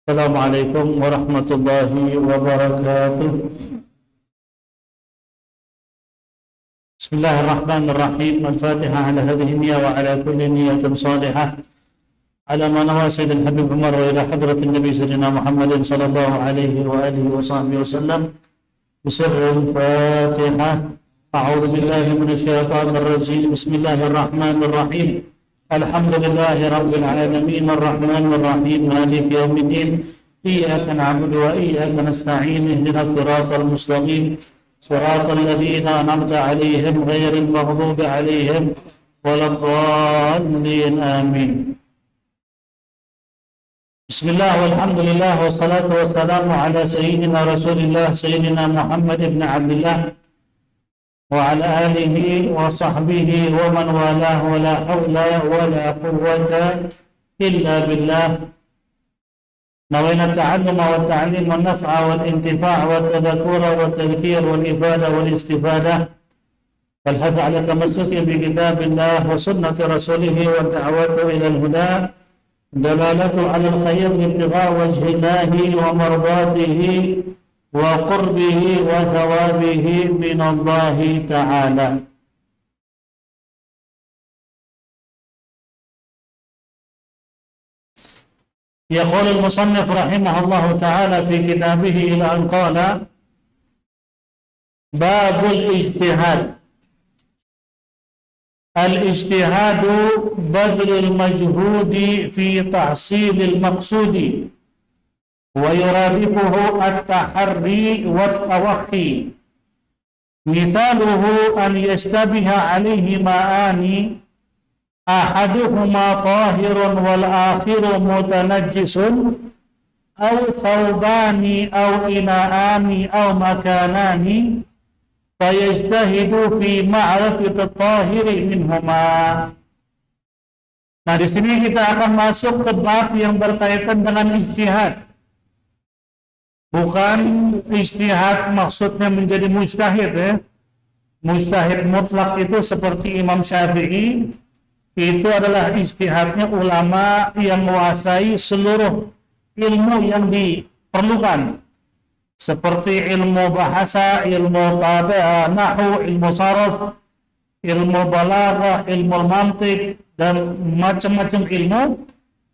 Assalamualaikum warahmatullahi wabarakatuh. Bismillahirrahmanirrahim. Al-Fatihah ala hadhihi niyya wa ala kulli niyyatin salihah. Ala ma nawa sayyidil habib Umar wa ila hadratin Nabi sayyidina Muhammadin sallallahu alaihi wa alihi wa sahbihi wasallam. Bismillahil Fatihah. A'udzu billahi minasy syaithanir rajim. Bismillahirrahmanirrahim. Alhamdulillahi rabbil alamin arrahmanir rahim maliki yaumiddin. Iyyaka na'budu wa iyyaka nasta'in. Ihdinas siratal mustaqim. Siratal ladzina an'amta 'alaihim ghairil maghdubi 'alaihim waladdallin. Amin. Bismillah walhamdulillah wassalatu wassalamu ala sayyidina Rasulillah sayyidina Muhammad ibn Abdullah wa ala alihi wa sahbihi wa man walah wa la hawla wa la quwwata illa billah. Nawayna ta'alluma wa ta'lim wa naf'a wal intifa' wa tadhakura wa tadhkir wal ifada wal istifadah wal hath ala tamassuki bi kitabillah wa sunnati rasulih wa da'watu ila al-huda dalalatu ala al-khayr ibtigha wajhillahi wa mardatihi wa qurbihi wa thawabihi min Allah ta'ala. Yaqul al-musannif rahimahullahu ta'ala fi kitabihi ila an qala babul ijtihad. Al-ijtihadu badlul majhudi fi tahsilil maqsudi wa yuradifuhu at-taharri wat-tawakhi. Mithaluhu an yashtabiha alayhi ma'ani ahaduhuma tahirun wal akhiru mutanajjisun aw thawbani aw inaani aw makanani fayajtahidu fi ma'rifati at-tahiri minhuma. Nah, di sini kita akan masuk ke bab yang berkaitan dengan ijtihad. Bukan ijtihad maksudnya menjadi mujtahid ya. Mujtahid mutlak itu seperti Imam Syafi'i, itu adalah ijtihadnya ulama yang menguasai seluruh ilmu yang diperlukan, seperti ilmu bahasa, ilmu nahwu, ilmu saraf, ilmu balaghah, ilmu mantiq, dan macam-macam ilmu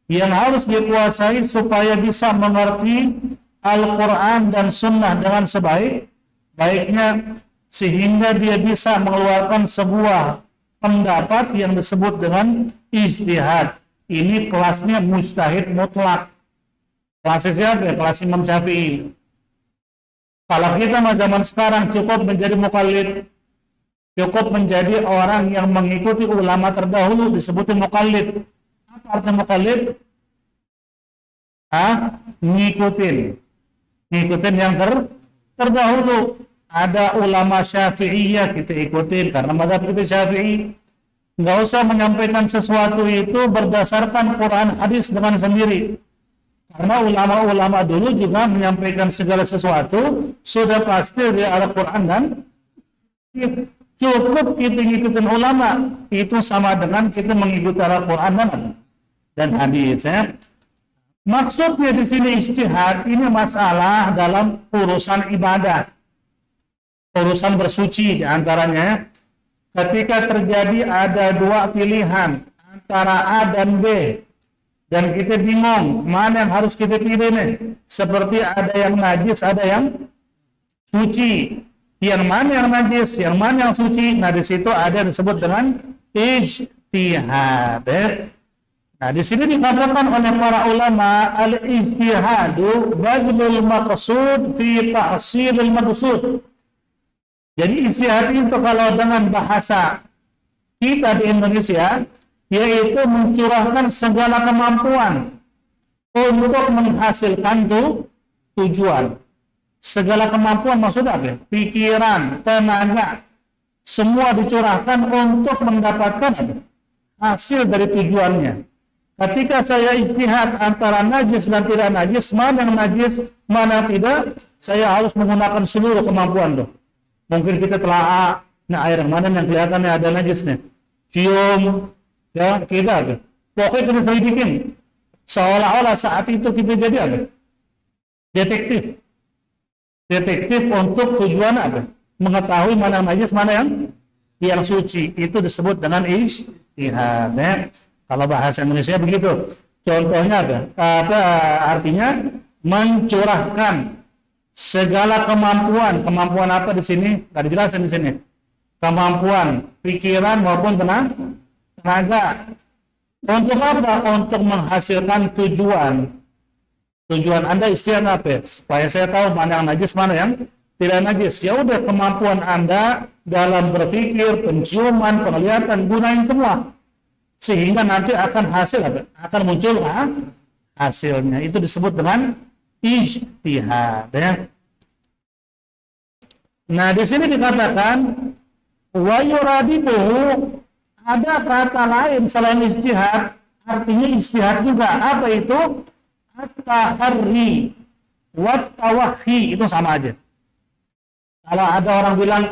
yang harus dikuasai supaya bisa mengerti Al-Quran dan Sunnah dengan sebaik-baiknya, sehingga dia bisa mengeluarkan sebuah pendapat yang disebut dengan ijtihad. Ini kelasnya mujtahid mutlak. Kelasnya siapa? Kelas Imam Syafi'i. Kalau kita zaman sekarang cukup menjadi mukallid, cukup menjadi orang yang mengikuti ulama terdahulu, disebutnya mukallid. Apa arti mukallid? Ngikutin yang terdahulu. Ada ulama Syafi'iyah, kita ikutin karena mazhab kita Syafi'i. Nggak usah menyampaikan sesuatu itu berdasarkan Quran hadis dengan sendiri, karena ulama-ulama dulu juga menyampaikan segala sesuatu sudah pasti dari Al-Quran dan cukup kita ngikutin ulama, itu sama dengan kita mengikuti Al-Quran dan hadis ya. Maksudnya di sini ijtihad ini masalah dalam urusan ibadah, urusan bersuci. Diantaranya ketika terjadi ada dua pilihan antara A dan B, dan kita bingung mana yang harus kita pilih nih. Seperti ada yang najis, ada yang suci. Yang mana yang najis, yang mana yang suci? Nah, di situ ada yang disebut dengan ijtihad. Nah, di sini dikatakan oleh para ulama, al-ijtihadu badlul maqsud fi tahsilil maqsud. Jadi ijtihad itu kalau dengan bahasa kita di Indonesia, yaitu mencurahkan segala kemampuan untuk menghasilkan tujuan. Segala kemampuan maksudnya apa? Pikiran, tenaga, semua dicurahkan untuk mendapatkan hasil dari tujuannya. Ketika saya ijtihad antara najis dan tidak najis, mana yang najis, mana tidak, saya harus menggunakan seluruh kemampuan tuh. Mungkin kita telah air yang mana yang kelihatannya ada najisnya, cium, ya kita ada. Pokoknya kita selidikin, seolah-olah saat itu kita jadi ada Detektif. Detektif untuk tujuan apa? Mengetahui mana yang najis, mana yang suci. Itu disebut dengan ijtihad. Kalau bahasa Indonesia begitu. Contohnya apa artinya? Mencurahkan segala kemampuan. Kemampuan apa di sini? Nggak dijelasin di sini. Kemampuan pikiran maupun tenaga. Untuk apa? Untuk menghasilkan tujuan. Tujuan Anda ijtihad apa? Supaya saya tahu mana yang najis, mana yang tidak najis. Ya udah, kemampuan Anda dalam berpikir, penciuman, penglihatan, gunain semua. Sehingga nanti akan hasil apa? Akan muncul hasilnya. Itu disebut dengan ijtihad. Ya. Nah, di sini dikatakan wa yuradifuhu, ada kata lain selain ijtihad, artinya ijtihad juga. Apa itu? At-taharri wat tawakhi, itu sama aja. Kalau ada orang bilang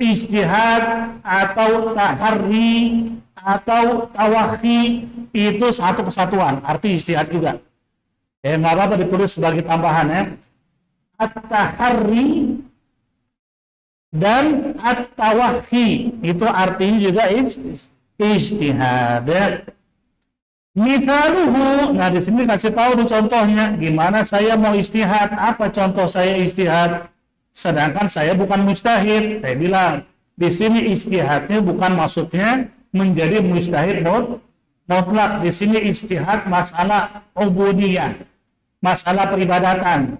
ijtihad atau taharri atau tawakhi, itu satu kesatuan, arti ijtihad juga. Nggak apa-apa ditulis sebagai tambahan ya. At-taharri dan at-tawakhi, itu artinya juga ijtihad. Mithaluhu, nah di sini kasih tahu contohnya, gimana saya mau ijtihad, apa contoh saya ijtihad, sedangkan saya bukan mujtahid. Saya bilang di sini ijtihadnya bukan maksudnya menjadi mujtahid mutlak. Di sini ijtihad masalah ubudiyah, masalah peribadatan.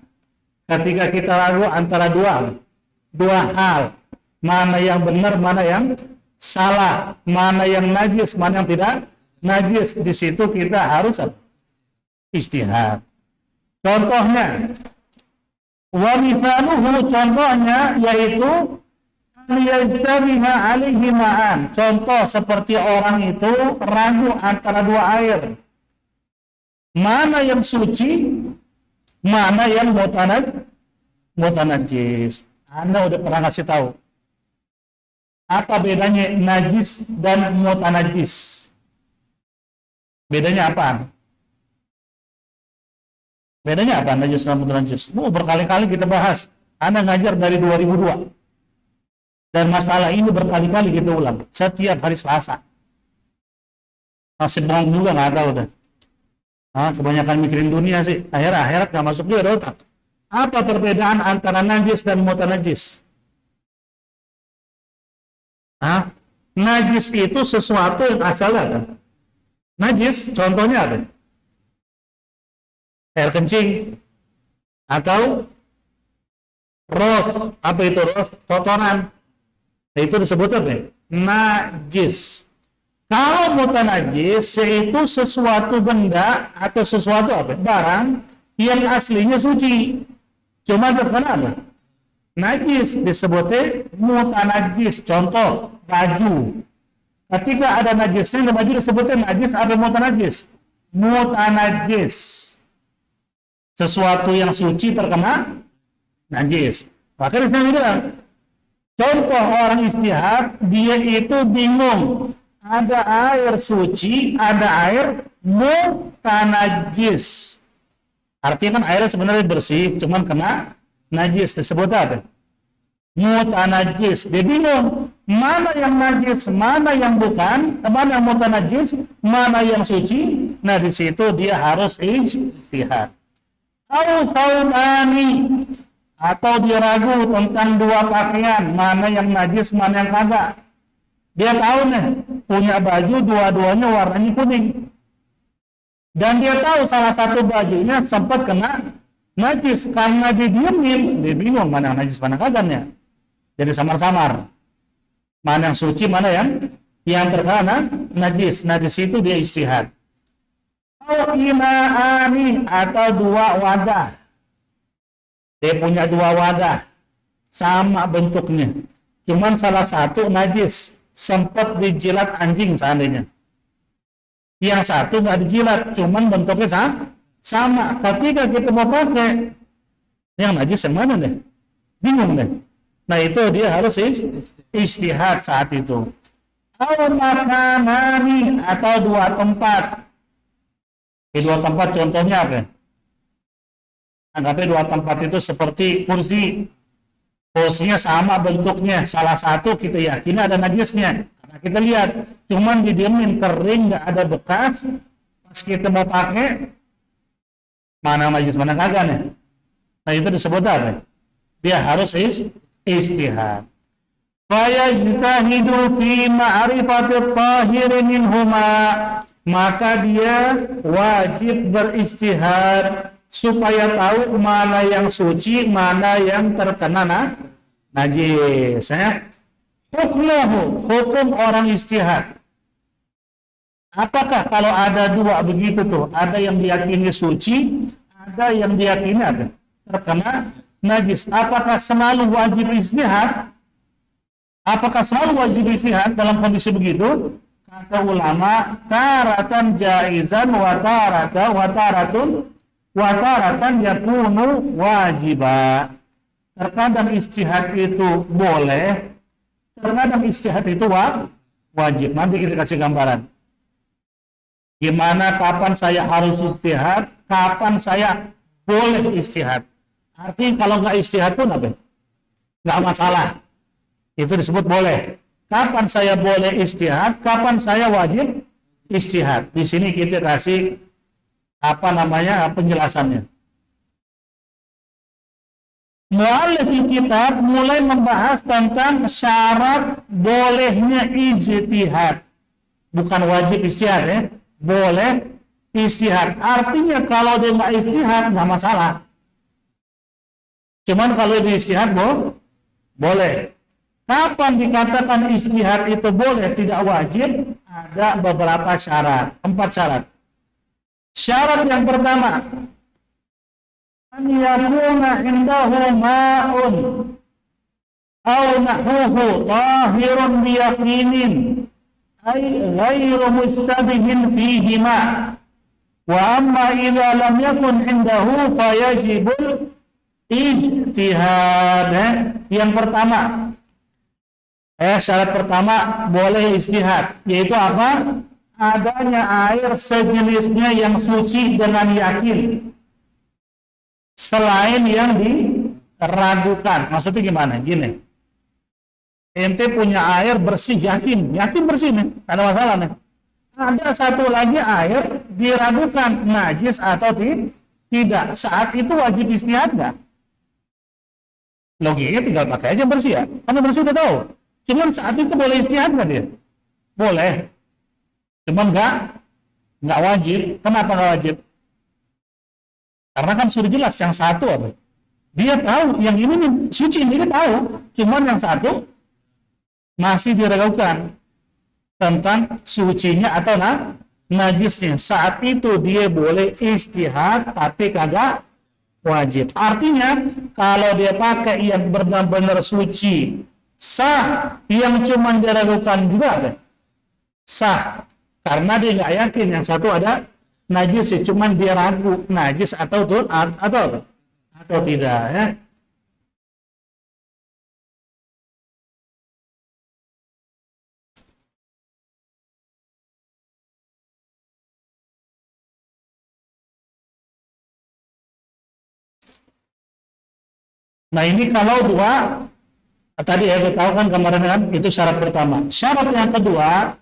Ketika kita ragu antara dua hal, mana yang benar, mana yang salah, mana yang najis, mana yang tidak najis, di situ kita harus ijtihad. Contohnya, wa mithaluhu, contohnya yaitu liyajtabiha alaihi ma'an. Contoh seperti orang itu ragu antara dua air, mana yang suci, mana yang mutanajis. Anda udah pernah kasih tahu apa bedanya najis dan mutanajis? Bedanya apa? Bedanya apa najis dan mutanajis? Berkali-kali kita bahas. Anda ngajar dari 2002. Dan masalah ini berkali-kali kita ulang. Setiap hari Selasa. Masih bengong juga, nggak tahu dah. Kebanyakan mikirin dunia sih. Akhirat nggak masuk juga otak. Apa perbedaan antara najis dan mutanajis? Najis itu sesuatu yang asalnya kan? Najis, contohnya apa? Air kencing atau roth. Apa itu roth? Kotoran. Itu disebut apa? Najis. Kalau mutanajis yaitu sesuatu benda atau sesuatu apa? Barang yang aslinya suci, cuma terkena apa? Najis, disebutnya mutanajis. Contoh, baju. Ketika ada najisnya, baju disebutnya najis atau mutanajis? Mutanajis. Sesuatu yang suci terkena najis. Maka di sini bilang, contoh orang ijtihad, dia itu bingung. Ada air suci, ada air mutanajis. Artinya kan airnya sebenarnya bersih, cuman kena najis. Disebut apa? Mutanajis. Dia bingung, mana yang najis, mana yang bukan, mana yang mutanajis, mana yang suci. Nah, di situ dia harus ijtihad. Atau dia ragu tentang dua pakaian, mana yang najis, mana yang kagak. Dia tahu nih, punya baju dua-duanya warnanya kuning. Dan dia tahu salah satu bajunya sempat kena najis. Karena dia diemin, dia bingung mana yang najis, mana kagaknya. Jadi samar-samar. Mana yang suci, mana yang terkena najis. Nah, di situ dia ijtihad. Atau dua wadah. Dia punya dua wadah. Sama bentuknya. Cuman salah satu najis. Sempat dijilat anjing seandainya. Yang satu nggak dijilat, cuman bentuknya sama. Ketika kita mau pakai, yang najis yang mana deh? Bingung deh. Nah, itu dia harus ijtihad saat itu. Makanani, atau dua tempat. Di dua tempat contohnya apa? Anggapnya dua tempat itu seperti kursi. Kursinya sama bentuknya. Salah satu kita yakin ada najisnya. Karena kita lihat, cuman didiemin kering, nggak ada bekas. Pas kita mau pakai, mana najis, mana kagak nih. Nah itu disebut apa? Dia harus istihad. Fayajtahidu fi ma'rifatit tahiri minhuma, maka dia wajib beristihad supaya tahu mana yang suci, mana yang terkena najis. Hukum orang istihad. Apakah kalau ada dua begitu tuh, ada yang diyakini suci, ada yang diyakini ada terkena najis. Apakah selalu wajib istihad? Apakah selalu wajib istihad dalam kondisi begitu? Kata ulama, taratan jaizan wa taratan yakunu wajibah. Terkadang istihad itu boleh, terkadang istihad itu wajib. Nanti kita kasih gambaran. Gimana, kapan saya harus istihad, kapan saya boleh istihad. Artinya kalau nggak istihad pun apa? Nggak masalah. Itu disebut boleh. Kapan saya boleh istihad, kapan saya wajib istihad. Di sini kita kasih penjelasannya. Mu'allif kitab mulai membahas tentang syarat bolehnya ijtihad. Bukan wajib istihad ya. Boleh istihad. Artinya kalau dia nggak istihad nggak masalah. Cuman kalau dia istihad boleh. Kapan dikatakan istihad itu boleh, tidak wajib? Ada beberapa syarat, 4 syarat. Syarat yang pertama, an yakuna indahu ma'un aw nahuhu tahirun biyaqinin ay ghairu mustabihin fihima, wa amma idza lam yakun indahu fayajibul ijtihad. Yang pertama, syarat pertama boleh istihad, yaitu apa? Adanya air sejenisnya yang suci dengan yakin, selain yang diragukan. Maksudnya gimana? Gini, ente punya air bersih, yakin bersih nih, ada masalah nih. Ada satu lagi air diragukan najis atau tidak. Saat itu wajib istihad nggak? Logikanya tinggal pakai aja bersih ya, karena bersih udah tahu. Cuman saat itu boleh istihad nggak dia? Boleh. Cuman nggak wajib. Kenapa nggak wajib? Karena kan sudah jelas yang satu apa? Dia tahu yang ini nih suci, dia tahu. Cuman yang satu masih diragukan tentang sucinya atau najisnya. Saat itu dia boleh istihad, tapi kagak wajib. Artinya kalau dia pakai yang benar-benar suci, sah. Yang cuma diragukan juga ada sah, karena dia nggak yakin yang satu ada najis, cuman dia ragu najis atau tidak ya. Nah ini kalau dua tadi ya, kita tahu kan kemarin kan, itu syarat pertama. Syarat yang kedua,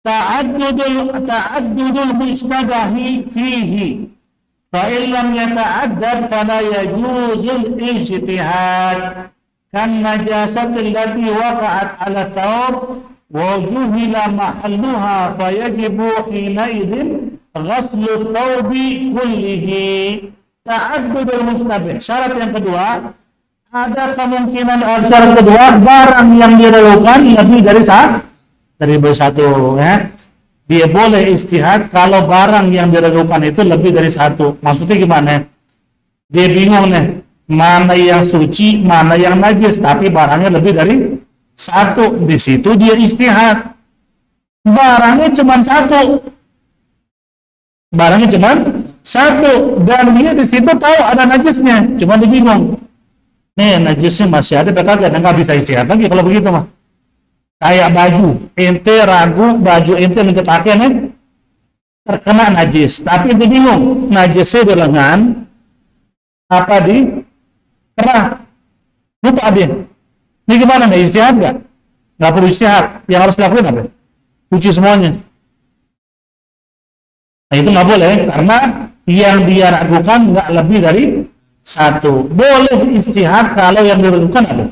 ta'addudul mustadahi fihi, fa illam yata'addad fala yajuzul ijtihad kan najasatil lati waqa'at ala thawb wa juhila mahalluha fa yajibu hina idzin ghaslu thawbi kullihi. Ta'addudul mustabih. Syarat yang kedua, ada kemungkinan syarat kedua, barang yang diragukan lebih dari satu ya. Dia boleh istihad kalau barang yang diragukan itu lebih dari satu. Maksudnya gimana? Dia bingung nih, mana yang suci, mana yang najis, tapi barangnya lebih dari satu. Di situ dia istihad. Barangnya cuma satu. Dan dia di situ tahu ada najisnya, cuma dia bingung. Nih najisnya masih ada, kagak, nggak bisa istihad lagi kalau begitu mah. Kayak baju, ente ragu baju ente yang pakai nih terkena najis, tapi ente bingung najisnya di lengan apa di kerah. Lupa dia. Ini gimana nih? Istihad nggak? Nggak perlu istihad. Yang harus dilakukan apa? Cuci semuanya. Nah itu nggak boleh karena yang dia ragukan nggak lebih dari satu. Boleh istihad kalau yang diragukan apa?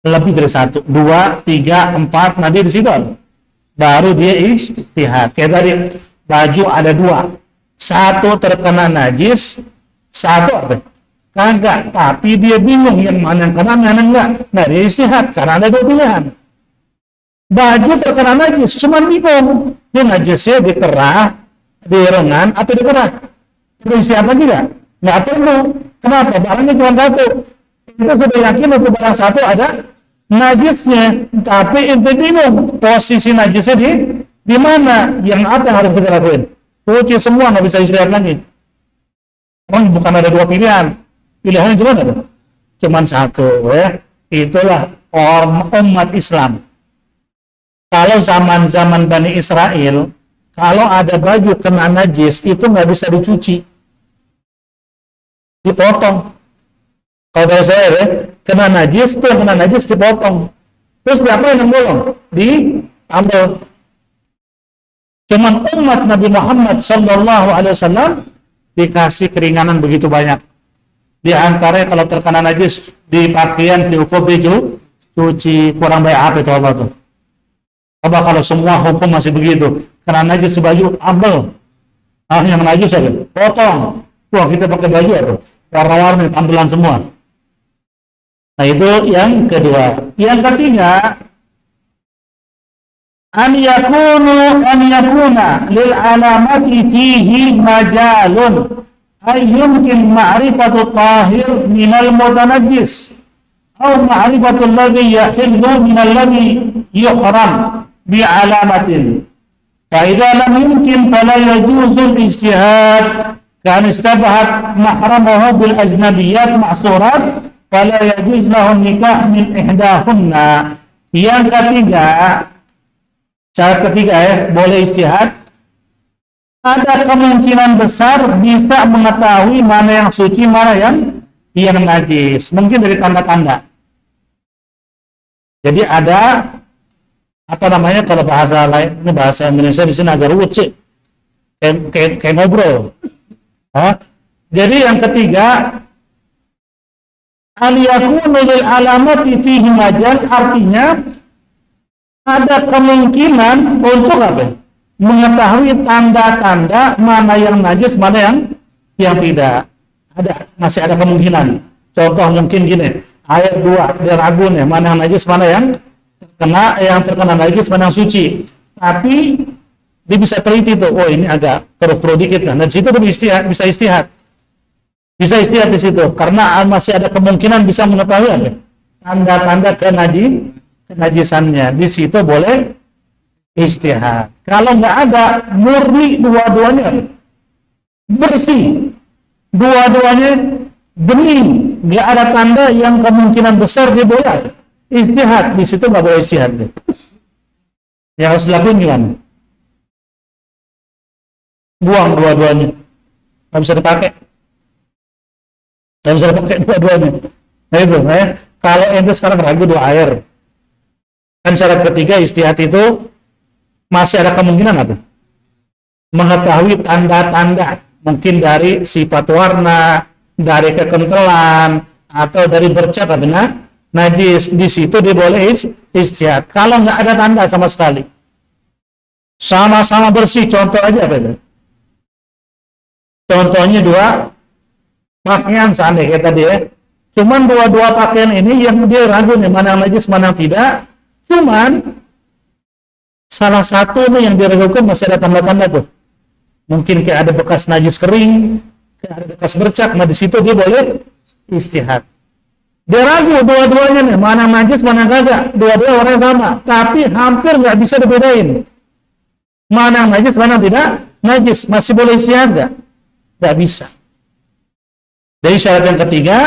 Lebih dari satu, 2, 3, 4. Nanti di situ apa? Baru dia istihad. Kayak tadi baju ada 2, satu terkena najis, satu apa? Kagak. Tapi dia bingung yang mana yang kena, mana enggak. Nah dia istihad karena ada 2 pilihan. Baju terkena najis, cuma bingung. Dia najisnya di kerah, di lengan, atau di kerah. Perlu istihad lagi nggak? Nggak perlu. Kenapa? Barangnya cuma satu. Kita sudah yakin untuk barang satu ada najisnya, tapi ente bingung posisi najisnya di mana. Yang apa yang harus kita lakuin? Cuci semua, nggak bisa istirahat lagi. Orang bukan ada 2 pilihan, pilihannya cuma ada, cuman satu. Ya, itulah umat Islam. Kalau zaman Bani Israel, kalau ada baju kena najis itu nggak bisa dicuci, dipotong. Kalau dari saya ya, kena najis tuh kena najis dipotong. Terus diapain yang bolong? Diambil. Cuman umat Nabi Muhammad SAW dikasih keringanan begitu banyak. Di antaranya kalau terkena najis di pakaian dihukum cuci, kurang baik apa itu Allah tuh. Coba kalau semua hukum masih begitu, kena najis baju ambil. Yang najis aja, potong. Wah kita pakai baju apa? Warna-warni, tampilan semua. Nah itu yang kedua. Yang ketiga, an yakuna lil alamati fihi majalun ay yumkin ma'rifatu tahir minal mutanajjis atau ma'rifatu alladhi yahillu minal ladhi yuhram bi alamatin. Fa idza lam yumkin fala yajuzu al-ijtihad kan istabahat mahramahu bil ajnabiyat ma'surat fala yajuz lahu nikah min ihdahunna. Yang ketiga, syarat ketiga ya, boleh ijtihad. Ada kemungkinan besar bisa mengetahui mana yang suci, mana yang najis. Mungkin dari tanda-tanda. Jadi ada apa namanya kalau bahasa lain, ini bahasa Indonesia di sini agak ruwet sih. Kayak ngobrol. Jadi yang ketiga, al yakunu lil alamati fihi majal, artinya ada kemungkinan untuk apa? Mengetahui tanda-tanda mana yang najis, mana yang tidak. Masih ada kemungkinan. Contoh mungkin gini, ayat 2 dia ragu nih, mana yang najis, mana yang terkena najis, mana yang suci. Tapi dia bisa teliti tuh, oh ini agak keruh-keruh dikit kan. Dan di situ dia bisa istihad. Bisa istihad di situ karena masih ada kemungkinan bisa mengetahui apa? Tanda-tanda kenajisannya. Di situ boleh istihad. Kalau nggak ada, murni dua-duanya bersih, dua-duanya bening, nggak ada tanda yang kemungkinan besar dia boleh istihad. Di situ nggak boleh istihad. Yang harus dilakukan gimana? Buang dua-duanya, nggak bisa dipakai. Nggak bisa dipakai dua-duanya. Nah itu, kalau ente sekarang ragu 2 air, kan syarat ketiga istihad itu masih ada kemungkinan apa? Mengetahui tanda-tanda, mungkin dari sifat warna, dari kekentalan, atau dari bercat benar najis. Di situ dia boleh istihad. Kalau nggak ada tanda sama sekali, sama-sama bersih, contoh aja apa itu? Contohnya 2 pakaian seandainya kayak tadi ya. Cuman dua pakaian ini yang dia ragu nih, mana yang najis, mana yang tidak. Cuman salah satu nih yang diragukan masih ada tanda-tanda tuh. Mungkin kayak ada bekas najis kering, kayak ada bekas bercak. Nah di situ dia boleh istihad. Dia ragu dua-duanya nih, mana yang najis, mana yang kagak. Dua-duanya warnanya sama, tapi hampir nggak bisa dibedain. Mana yang najis, mana yang tidak najis. Masih boleh istihad nggak? Nggak bisa. Jadi syarat yang ketiga,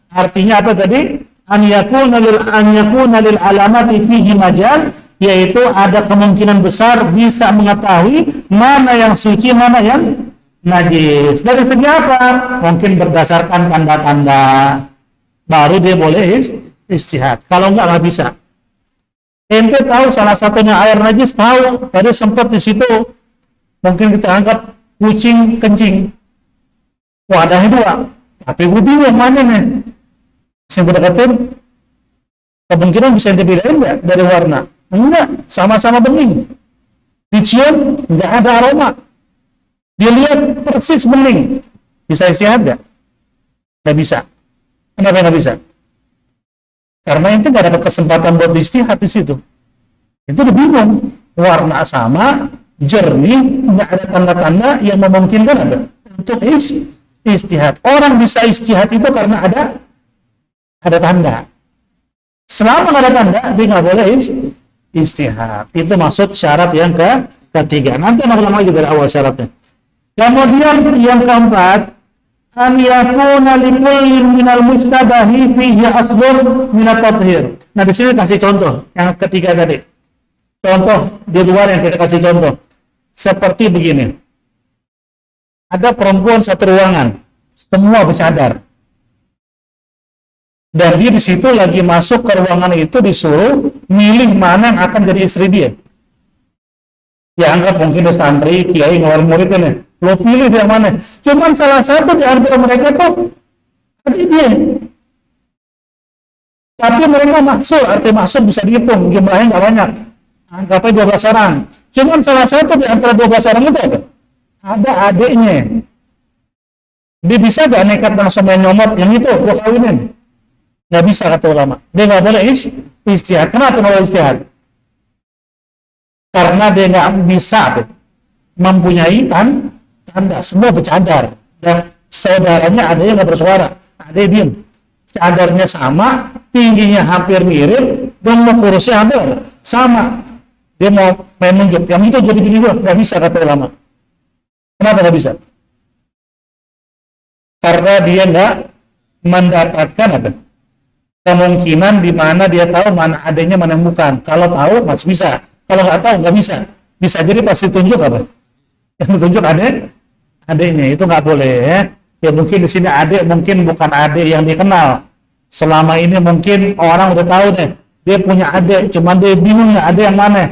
artinya apa tadi? An yakuna lil alamati fihi majal, yaitu ada kemungkinan besar bisa mengetahui mana yang suci, mana yang najis. Dari segi apa? Mungkin berdasarkan tanda-tanda, baru dia boleh istihad. Kalau nggak bisa. Ente tahu salah satunya air najis, tahu tadi sempat di situ, mungkin kita anggap kucing kencing, wadahnya dua, tapi gue bingung mana nih. Saya berdekatin, kemungkinan bisa dibedain nggak dari warna? Enggak, sama-sama bening. Dicium nggak ada aroma, dilihat persis bening. Bisa istihad nggak? Nggak bisa. Kenapa nggak bisa? Karena itu nggak dapat kesempatan buat istihad di situ. Itu udah bingung. Warna sama, jernih, nggak ada tanda-tanda yang memungkinkan ada untuk istihad. Orang bisa istihad itu karena ada tanda. Selama nggak ada tanda, dia nggak boleh istihad. Itu maksud syarat yang ketiga. Nanti anak ulama lagi dari awal syaratnya. Kemudian yang keempat, an yakuna likullin minal mustabahi fihi aslun minat tathhir. Nah, di sini kasih contoh yang ketiga tadi. Contoh di luar yang kita kasih contoh. Seperti begini. Ada perempuan satu ruangan, semua bercadar. Dan dia di situ lagi masuk ke ruangan itu disuruh milih mana yang akan jadi istri dia. Ya anggap mungkin santri, kiai, ngeluarin murid ini. Lo pilih yang mana? Cuman salah satu di antara mereka tuh tadi dia. Tapi mereka maksud, arti maksud bisa dihitung, jumlahnya nggak banyak. Anggapnya 12 orang. Cuman salah satu di antara 12 orang itu ada adiknya. Dia bisa gak nekat langsung main nyomot yang itu, gua kawinin? Nggak bisa kata ulama. Dia nggak boleh istihad. Kenapa nggak boleh istihad? Karena dia nggak bisa mempunyai tanda, semua bercadar dan saudaranya ada yang nggak bersuara, ada yang diem, cadarnya sama, tingginya hampir mirip dan mau kurusnya hampir sama. Dia mau main nunjuk, yang itu jadi gini gua, nggak bisa kata ulama. Kenapa nggak bisa? Karena dia nggak mendapatkan kemungkinan di mana dia tahu mana adanya mana yang bukan. Kalau tahu masih bisa, kalau nggak tahu nggak bisa. Bisa jadi pasti tunjuk yang ditunjuk adiknya, itu nggak boleh ya. Ya mungkin di sini adik mungkin bukan adik yang dikenal. Selama ini mungkin orang udah tahu deh dia punya adik, cuman dia bingung nggak ada yang mana,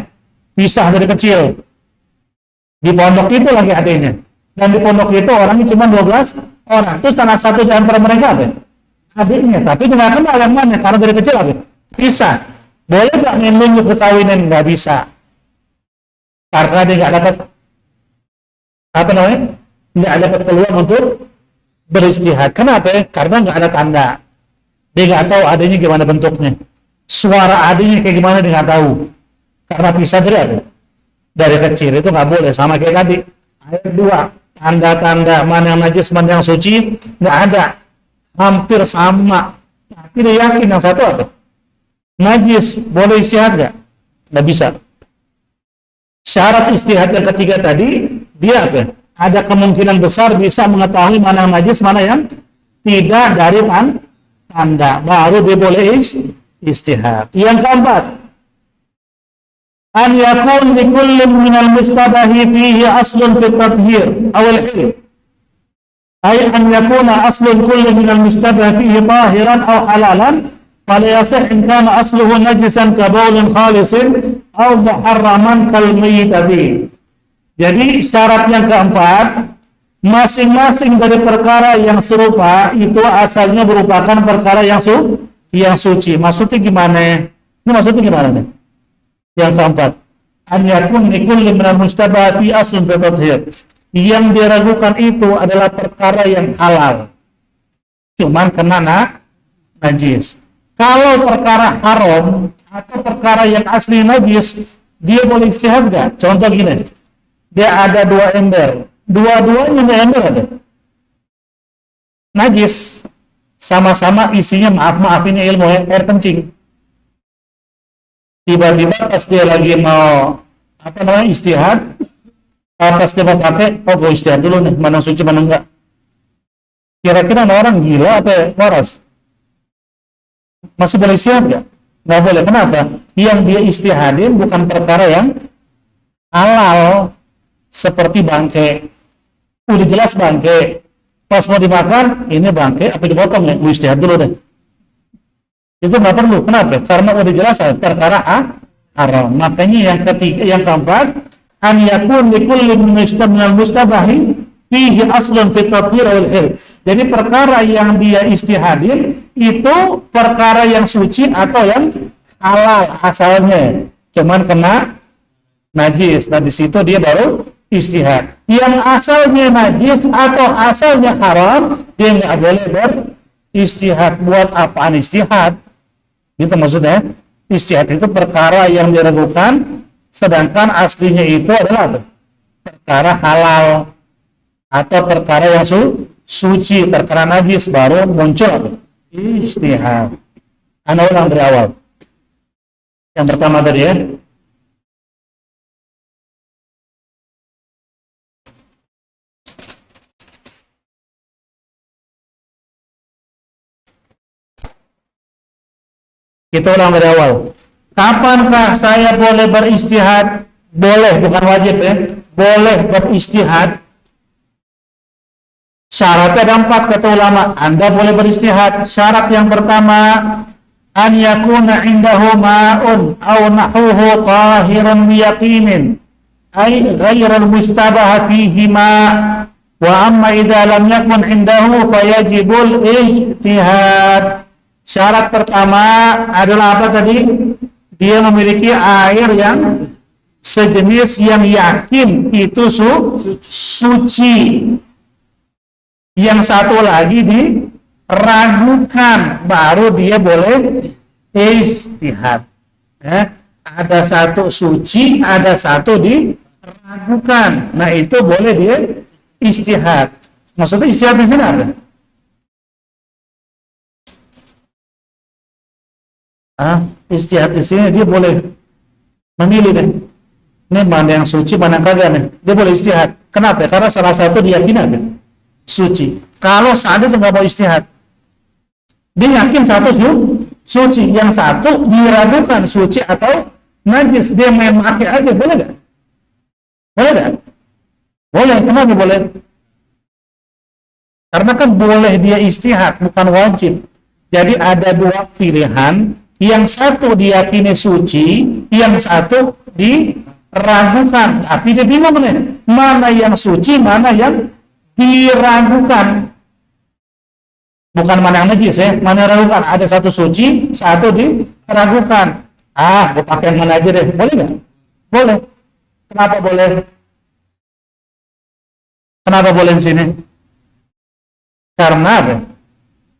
pisah dari kecil. Di pondok itu lagi adiknya, dan di pondok itu orangnya cuma 12 orang. Itu salah satu di antara mereka adiknya, tapi dia nggak kenal yang mana karena dari kecil pisah. Boleh nggak nunjuk perkawinan? Nggak bisa, karena dia nggak dapat nggak dapat peluang untuk beristihad. Kenapa? Karena nggak ada tanda. Dia nggak tahu adanya gimana bentuknya, suara adanya kayak gimana dia nggak tahu, karena pisah dari kecil. Itu nggak boleh. Sama kayak tadi ayat 2, tanda-tanda mana yang najis mana yang suci nggak ada, hampir sama. Tapi dia yakin yang satu najis, boleh istihad nggak bisa. Syarat istihad yang ketiga tadi, dia ada kemungkinan besar bisa mengetahui mana yang najis, mana yang tidak dari tanda, baru dia boleh istihad. Yang keempat, an yakun likullin minal mustabahi fihi aslun fi tathhir awal hilm. Ay an yakuna aslun kulli minal mustabahi fihi tahiran aw halalan. Fala yasih in kana asluhu najisan ka baulin khalisin aw muharraman kal mayyitati. Jadi syarat yang keempat, masing-masing dari perkara yang serupa itu asalnya merupakan perkara yang suci. Maksudnya gimana? Ini maksudnya gimana nih? Yang keempat, an yakun likulli minal mustabahi fi aslin fi tathhir. Yang diragukan itu adalah perkara yang halal, cuman kena najis. Kalau perkara haram atau perkara yang asli najis, dia boleh istihad nggak? Contoh gini, dia ada 2 ember, dua-duanya ember ada najis, sama-sama isinya maaf ini ilmu air kencing. Tiba-tiba pas dia lagi mau istihad, pas dia mau pakai, gue istihad dulu nih, mana suci mana enggak. Kira-kira orang gila apa waras? Masih boleh istihad nggak? Nggak boleh. Kenapa? Yang dia istihadin bukan perkara yang halal, seperti bangkai. Udah jelas bangke. Pas mau dimakan, ini bangke, apa dipotong ya? Istihad dulu deh. Itu nggak perlu. Kenapa? Karena udah jelas perkara haram. Makanya yang ketiga, yang keempat, an yakun likulli minal mustabahi fihi aslun fi tathhir wal hil. Jadi perkara yang dia istihadin itu perkara yang suci atau yang halal asalnya. Cuman kena najis. Nah di situ dia baru istihad. Yang asalnya najis atau asalnya haram, dia nggak boleh beristihad. Buat apaan istihad? Itu maksudnya. Istihad itu perkara yang diragukan, sedangkan aslinya itu adalah apa? Perkara halal atau perkara yang suci, perkara najis, baru muncul apa? Istihad. Anda ulang dari awal. Yang pertama tadi ya. Kita ulang dari awal. Kapankah saya boleh beristihad? Boleh, bukan wajib ya. Boleh beristihad. Syaratnya ada 4 kata ulama. Anda boleh beristihad. Syarat yang pertama, an yakuna indahu ma'un aw nahuhu tahiran biyaqinin ay ghairal mustabaha fihi ma' wa amma idza lam yakun indahu fayajibul ijtihad. Syarat pertama adalah apa tadi? Dia memiliki air yang sejenis yang yakin itu suci. Yang satu lagi diragukan, baru dia boleh ijtihad. Ada satu suci, ada satu diragukan. Nah itu boleh dia ijtihad. Maksudnya ijtihad di sini apa? Istihad di sini dia boleh memilih deh. Ini mana yang suci, mana yang kagak nih. Dia boleh istihad. Kenapa? Karena salah satu diyakini suci. Kalau seandainya nggak mau istihad, dia yakin satu suci, yang satu diragukan suci atau najis. Dia main pakai aja, boleh nggak? Boleh nggak? Boleh. Kenapa boleh? Karena kan boleh dia istihad, bukan wajib. Jadi ada 2 pilihan. Yang satu diyakini suci, yang satu diragukan. Tapi dia bingung nih, mana yang suci, mana yang diragukan. Bukan mana yang najis ya, mana yang diragukan. Ada satu suci, satu diragukan. Gue pakai yang mana aja deh. Boleh nggak? Boleh. Kenapa boleh? Kenapa boleh di sini? Karena apa?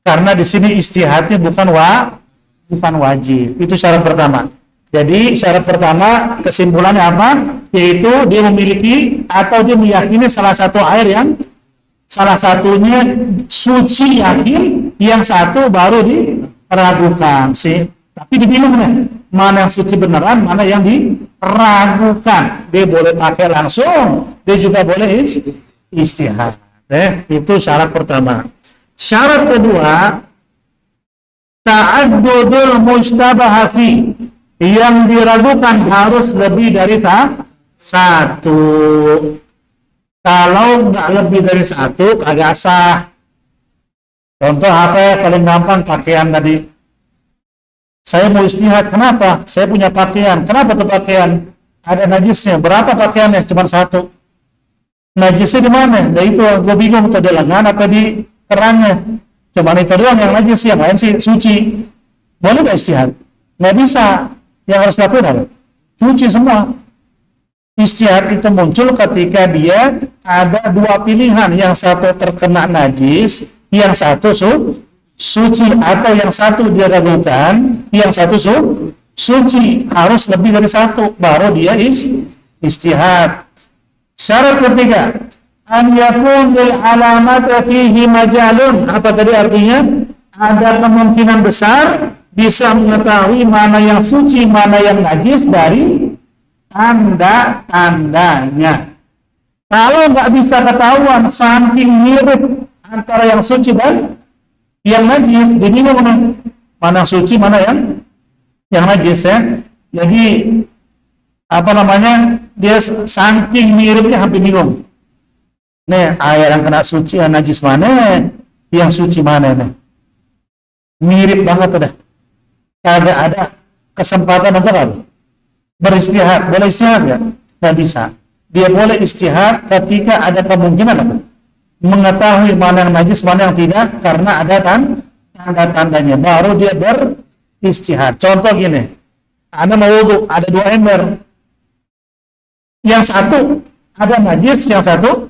Karena di sini istihadnya bukan wajib. Itu syarat pertama. Jadi syarat pertama kesimpulannya apa? Yaitu dia memiliki atau dia meyakini salah satu air yang salah satunya suci yakin, yang satu baru diragukan sih. Tapi dibingung nih, mana yang suci beneran, mana yang diragukan. Dia boleh pakai langsung, dia juga boleh istihad. Itu syarat pertama. Syarat kedua, ta'addudul mustabaha fi, yang diragukan harus lebih dari satu. Kalau nggak lebih dari satu, kagak sah. Contoh apa ya? Paling gampang pakaian tadi. Saya mau istihad, kenapa? Saya punya pakaian. Kenapa tuh pakaian? Ada najisnya. Berapa pakaiannya? Cuma satu. Najisnya di mana? Nah itu gue bingung tuh, di lengan apa di kerannya. Cuma itu doang yang najis, yang lain sih suci. Boleh nggak istihad? Nggak bisa. Yang harus lakukan apa? Cuci semua. Istihad itu muncul ketika dia ada 2 pilihan. Yang satu terkena najis, yang satu suci, atau yang satu dia ragukan, yang satu suci. Harus lebih dari satu, baru dia istihad. Syarat ketiga, an yakun lil alamat fihi majalun. Apa tadi artinya? Ada kemungkinan besar bisa mengetahui mana yang suci, mana yang najis dari tanda-tandanya. Kalau nggak bisa ketahuan saking mirip antara yang suci dan yang najis, jadi mana suci, mana yang najis ya. Jadi apa namanya, dia saking miripnya hampir bingung. Nih air yang kena suci, najis mana, yang suci mana nih? Mirip banget udah. Kagak ada kesempatan untuk apa? Beristihad. Boleh istihad nggak? Nggak bisa. Dia boleh istihad ketika ada kemungkinan apa? Mengetahui mana yang najis, mana yang tidak, karena ada tanda-tandanya. Baru dia beristihad. Contoh gini, Anda mau wudu, ada 2 ember. Yang satu ada najis, yang satu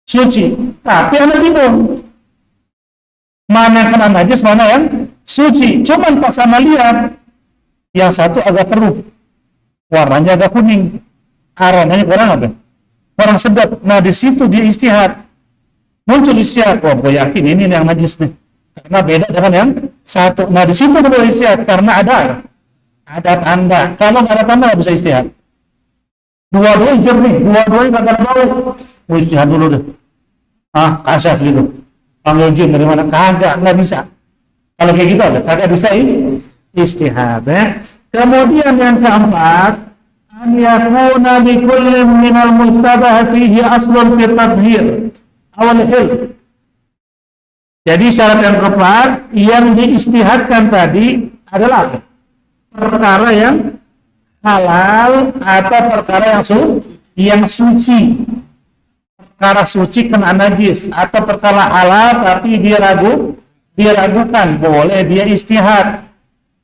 suci. Tapi Anda bingung. Mana yang kena najis, mana yang suci. Cuman pas Anda lihat, yang satu agak keruh. Warnanya agak kuning. Aromanya kurang apa? Kurang sedap. Nah, di situ dia istihad. Muncul istihad. Oh, gue yakin ini yang najis nih. Karena beda dengan yang satu. Nah, di situ dia boleh istihad. Karena ada tanda. Kalau nggak ada tanda, nggak bisa istihad. Dua-duanya jernih. Dua-duanya nggak ada bau. Gue istihad dulu deh. Kasyaf gitu. Panggil jin dari mana? Kagak, nggak bisa. Kalau kayak gitu ada, kagak bisa istihad. Kemudian yang keempat, an yakuna li kulli minal mustabah fihi aslun fi tadhhir awal hil. Jadi syarat yang keempat yang diistihadkan tadi adalah perkara yang halal atau perkara yang suci. Perkara suci kena najis atau perkara halal tapi dia ragukan, boleh dia istihad.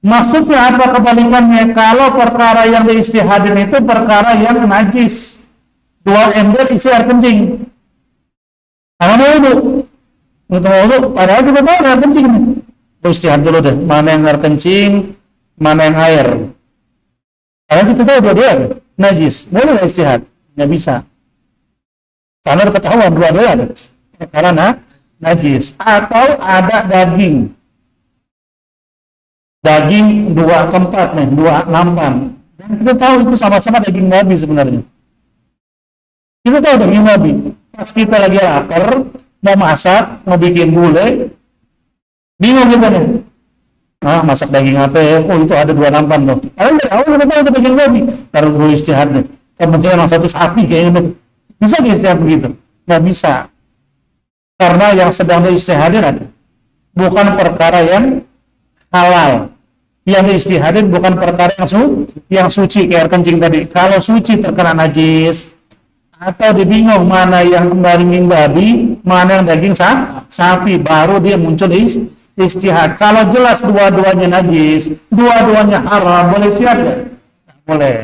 Maksudnya apa kebalikannya? Kalau perkara yang diistihadin itu perkara yang najis, 2 ember isi air kencing. Karena mau wudu, padahal kita tahu air kencing nih. Istihad dulu deh, mana yang air kencing, mana yang air. Karena kita tahu dua-duanya najis, boleh nggak istihad? Nggak bisa. Karena ketahuan dua-duanya karena najis. Atau ada daging 2/4 nih, 2/8. Dan kita tahu itu sama-sama daging babi sebenarnya. Kita tahu daging babi. Pas kita lagi lapar, mau masak, mau bikin gulai, bingung kita nih. Masak daging apa ya? Oh, itu ada 2/8 tuh. Kalau dari awal kita tahu itu daging babi. Taruh dulu istihad nih. Kemungkinan yang satu sapi kayaknya. Bisa istihad begitu? Nggak bisa. Karena yang sedang diistihadin ada. Bukan perkara yang halal. Yang diistihadin bukan perkara yang suci kayak air kencing tadi. Kalau suci terkena najis atau dibingung mana yang daging babi, mana yang daging sapi, baru dia muncul istihad. Kalau jelas dua-duanya najis, dua-duanya haram, boleh istihad ya? Boleh.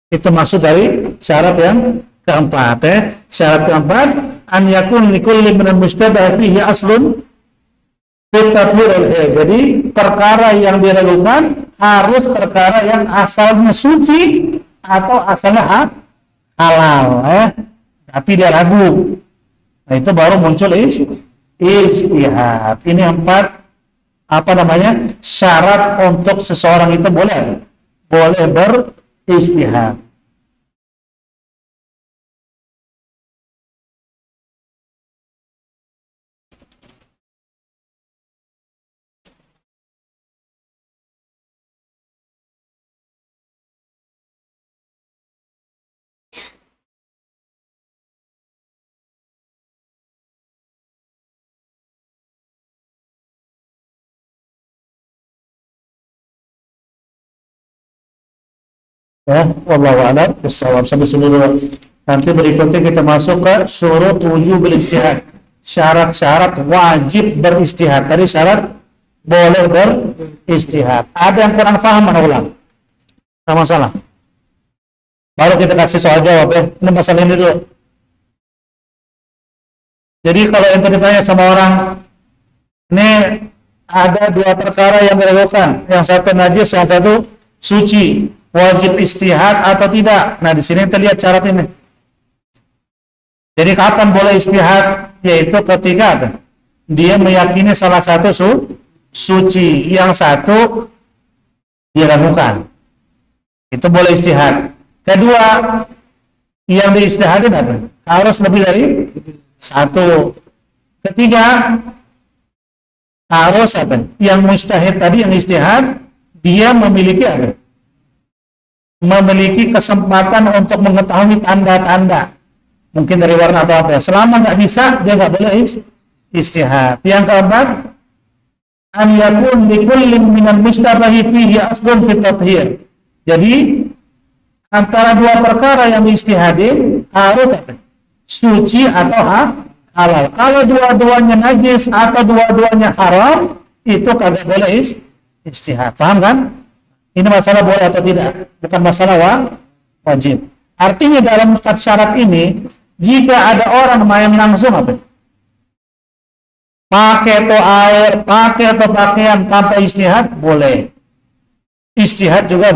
Itu maksud dari syarat yang keempat. Syarat keempat, an yakun likulli minal mustabah fihi aslun. Jadi perkara yang diragukan harus perkara yang asalnya suci atau asalnya halal, tapi dia ragu. Nah, itu baru muncul ijtihad. Ini 4 syarat untuk seseorang itu boleh berijtihad. Wallahu a'lam bishawab. Sampai sini dulu. Nanti berikutnya kita masuk ke syurut wujub ijtihad. Syarat-syarat wajib beristihad. Tadi syarat boleh beristihad. Ada yang kurang paham, mana ulang? Tidak masalah. Baru kita kasih soal jawab ya. Ini masalah ini dulu. Jadi kalau yang ditanya sama orang, ini ada 2 perkara yang dilakukan. Yang satu najis, yang satu suci. Wajib istihad atau tidak? Nah, di sini kita lihat syarat ini. Jadi kapan boleh istihad? Yaitu ketika dia meyakini salah satu suci, yang satu diragukan. Itu boleh istihad. Kedua, yang diistihadin apa? Harus lebih dari 1. Ketiga, harus apa? Yang mustahid tadi, yang istihad, dia memiliki apa? Memiliki kesempatan untuk mengetahui tanda-tanda. mungkin dari warna atau apa ya. Selama nggak bisa, dia nggak boleh istihad. Yang keempat, an yakun likullin minal mustabahi fihi aslun fit tathhir. Jadi antara dua perkara yang diistihadin harus suci atau halal. Kalau dua-duanya najis atau dua-duanya haram, itu kagak boleh istihad. Paham kan? Ini masalah boleh atau tidak, bukan masalah wajib. Artinya dalam 4 syarat ini, jika ada orang main langsung apa? Pakai atau air, pakai atau pakaian tanpa istihad, boleh. Istihad juga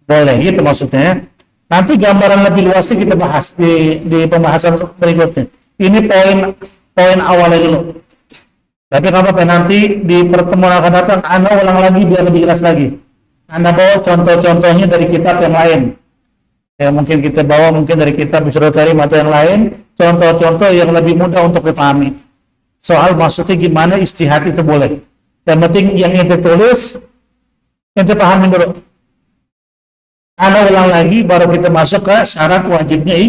boleh, gitu maksudnya. Nanti gambaran lebih luasnya kita bahas di pembahasan berikutnya. Ini poin awalnya dulu. Tapi apa-apa, nanti di pertemuan akan datang, Anda ulang lagi biar lebih jelas lagi. Anda bawa contoh-contohnya dari kitab yang lain. Ya, mungkin kita bawa dari kitab Misrul Karim atau yang lain, contoh-contoh yang lebih mudah untuk dipahami. Soal maksudnya gimana istihad itu boleh. Yang penting yang ente tulis, ente pahami dulu. Anda ulang lagi, baru kita masuk ke syarat wajibnya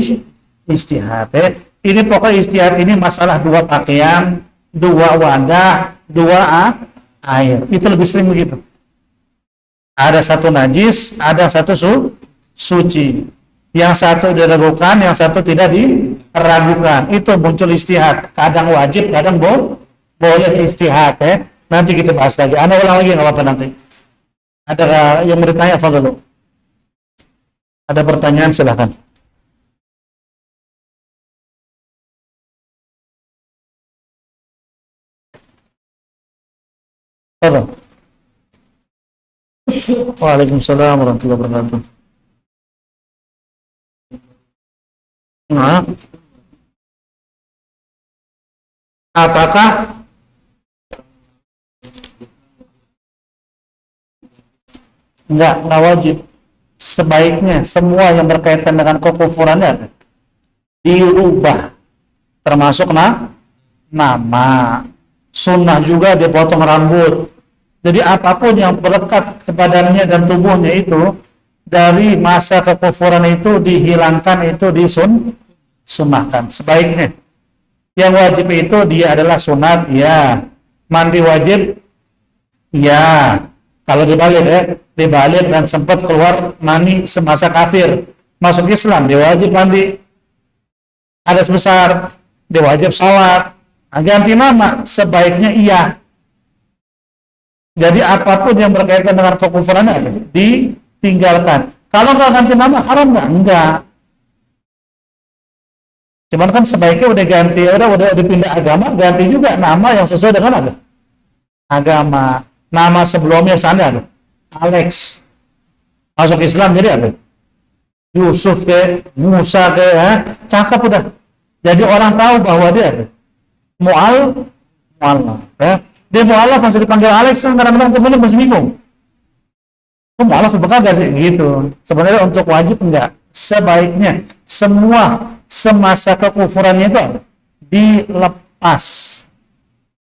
istihad. Ya. Ini pokoknya istihad ini masalah 2 pakaian, 2 wadah, 2 air. Itu lebih sering begitu. Ada 1 najis, ada 1 suci. Yang satu diragukan, yang satu tidak diragukan. Itu muncul istihad. Kadang wajib, kadang boleh istihad. Ya. Nanti kita bahas lagi. Anda ulang lagi, nggak apa-apa nanti. Ada yang bertanya apa dulu? Ada pertanyaan, silahkan. Apa? Waalaikumsalam warahmatullahi wabarakatuh. Nah, apakah enggak wajib? Sebaiknya semua yang berkaitan dengan kekufurannya dirubah, termasuk nama. Sunnah juga dipotong rambut. Jadi apapun yang berlekat kepadanya dan tubuhnya itu dari masa kekufuran itu dihilangkan, itu disunnahkan. Sebaiknya yang wajib itu dia adalah sunat, ya. Mandi wajib, ya. Kalau dibalik dan sempat keluar mani semasa kafir, masuk Islam, dia wajib mandi. Hadas besar, dia wajib salat. Ganti nama, sebaiknya iya. Jadi apapun yang berkaitan dengan kekufurannya ditinggalkan. Kalau nggak ganti nama, haram nggak? Enggak. Cuman kan sebaiknya udah ganti, udah dipindah agama, ganti juga nama yang sesuai dengan agama. Nama sebelumnya sana Alex, masuk Islam jadi apa? Yusuf ke, Musa ke, cakep udah. Jadi orang tahu bahwa dia mu'allaf, ya. Dia mu'allaf masih dipanggil Alex, kadang-kadang teman-teman masih bingung. Kok mu'allaf berkata sih gitu. Sebenarnya untuk wajib enggak. Sebaiknya semua semasa kekufurannya itu dilepas.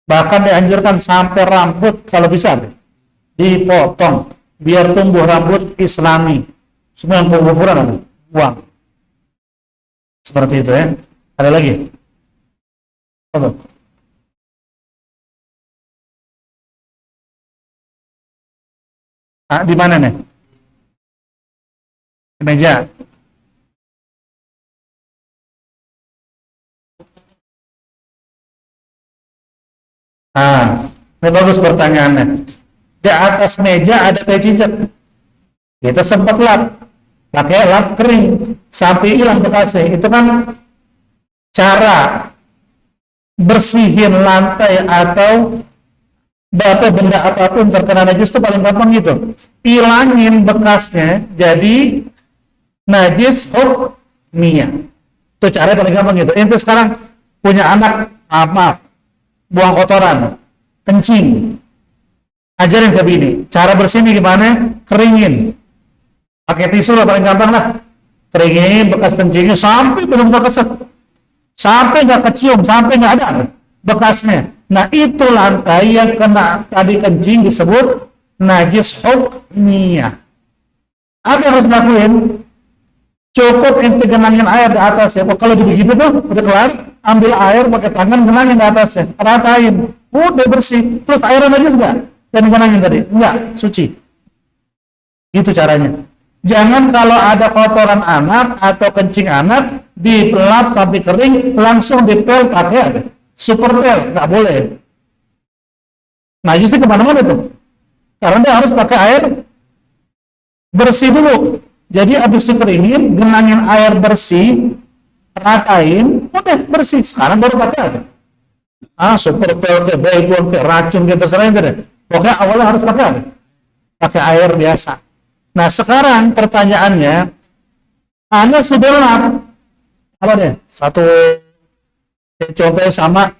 Bahkan dianjurkan sampai rambut kalau bisa dipotong biar tumbuh rambut Islami. Semua yang kekufuran buang. Seperti itu ya. Ada lagi? Apa? Di mana nih? Di meja. Ini bagus pertanyaannya. Di atas meja ada teh cicak. Kita sempat lap, pakai lap kering sampai hilang bekasnya. Itu kan cara bersihin lantai atau benda apapun terkena najis itu paling gampang gitu. Hilangin bekasnya jadi najis hukmiyah. Itu cara paling gampang gitu. Itu sekarang punya anak, maaf, buang kotoran, kencing, ajarin ke bini cara bersihnya gimana, keringin pakai tisu lah paling gampang lah, keringin bekas kencingnya sampai benar-benar keset, sampai nggak kecium, sampai nggak ada bekasnya. Nah itu lantai yang kena tadi kencing disebut najis hukmiyah. Apa yang harus dilakuin? Cukup ente genangin air di atasnya. Kalau begitu tuh udah kelar, ambil air pakai tangan genangin di atasnya, ratain, udah bersih. Terus airnya najis enggak? Dan genangin tadi, enggak, suci. Itu caranya. Jangan kalau ada kotoran anak atau kencing anak dilap sampai kering, langsung dipel pakai super pel, nggak boleh. Najisnya kemana-mana tuh. Karena dia harus pakai air bersih dulu. Jadi habis dikeringin, genangin air bersih, ratain, udah bersih. Sekarang baru pakai apa? Super pel, kayak baygon, kayak racun, kayak terserah itu deh. Pokoknya awalnya harus pakai apa? Pakai air biasa. Nah sekarang pertanyaannya, Anda sudah lap, apa deh? Satu contohnya sama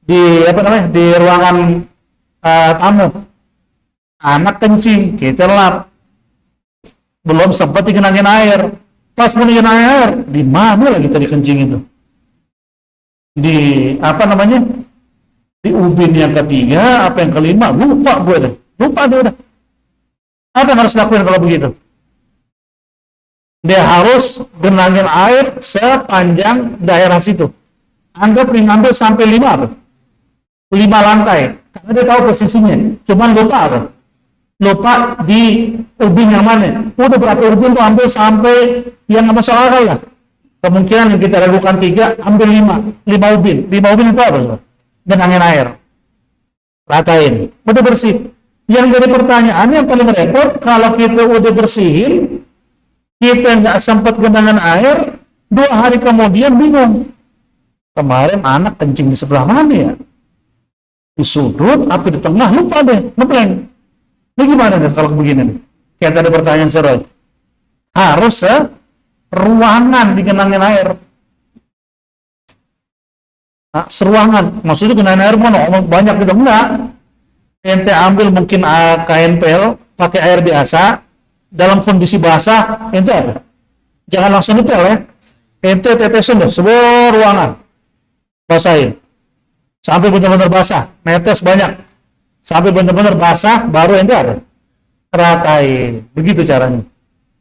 di apa namanya di ruangan tamu, anak kencing, kita lap, belum sempat dikenangin air, pas mau dikenangin air, di mana lagi tadi kencing itu? Di apa namanya? Di ubin yang ketiga, apa yang kelima? Lupa gue deh, lupa dia udah. Apa yang harus lakuin kalau begitu? Dia harus genangin air sepanjang daerah situ. Anggap ngambil sampai 5 apa? 5 lantai. Karena dia tahu posisinya. Cuman lupa apa? Lupa di ubin yang mana. Udah berapa ubin tuh ambil sampai yang nggak masuk akal lah. Kemungkinan yang kita ragukan 3, ambil 5 ubin. 5 ubin itu apa? Genangin air. Ratain. Udah bersih. Yang jadi pertanyaan yang paling repot, kalau kita udah bersihin, kita nggak sempat genangan air, 2 hari kemudian bingung. Kemarin anak kencing di sebelah mana ya? Di sudut, apa di tengah, lupa deh, ngebleng. Ini gimana nih kalau begini nih? Kayak tadi pertanyaan Roy. Harus ruangan digenangin air. Nah, seruangan, maksudnya genangin air mana? Banyak gitu, enggak. Ente ambil mungkin kain pel, pakai air biasa, dalam kondisi basah, ente apa? Jangan langsung dipel ya. Ente tetesin deh, sebuah ruangan. Basahin. Sampai benar-benar basah, netes banyak. Sampai benar-benar basah, baru ente apa? Ratain. Begitu caranya.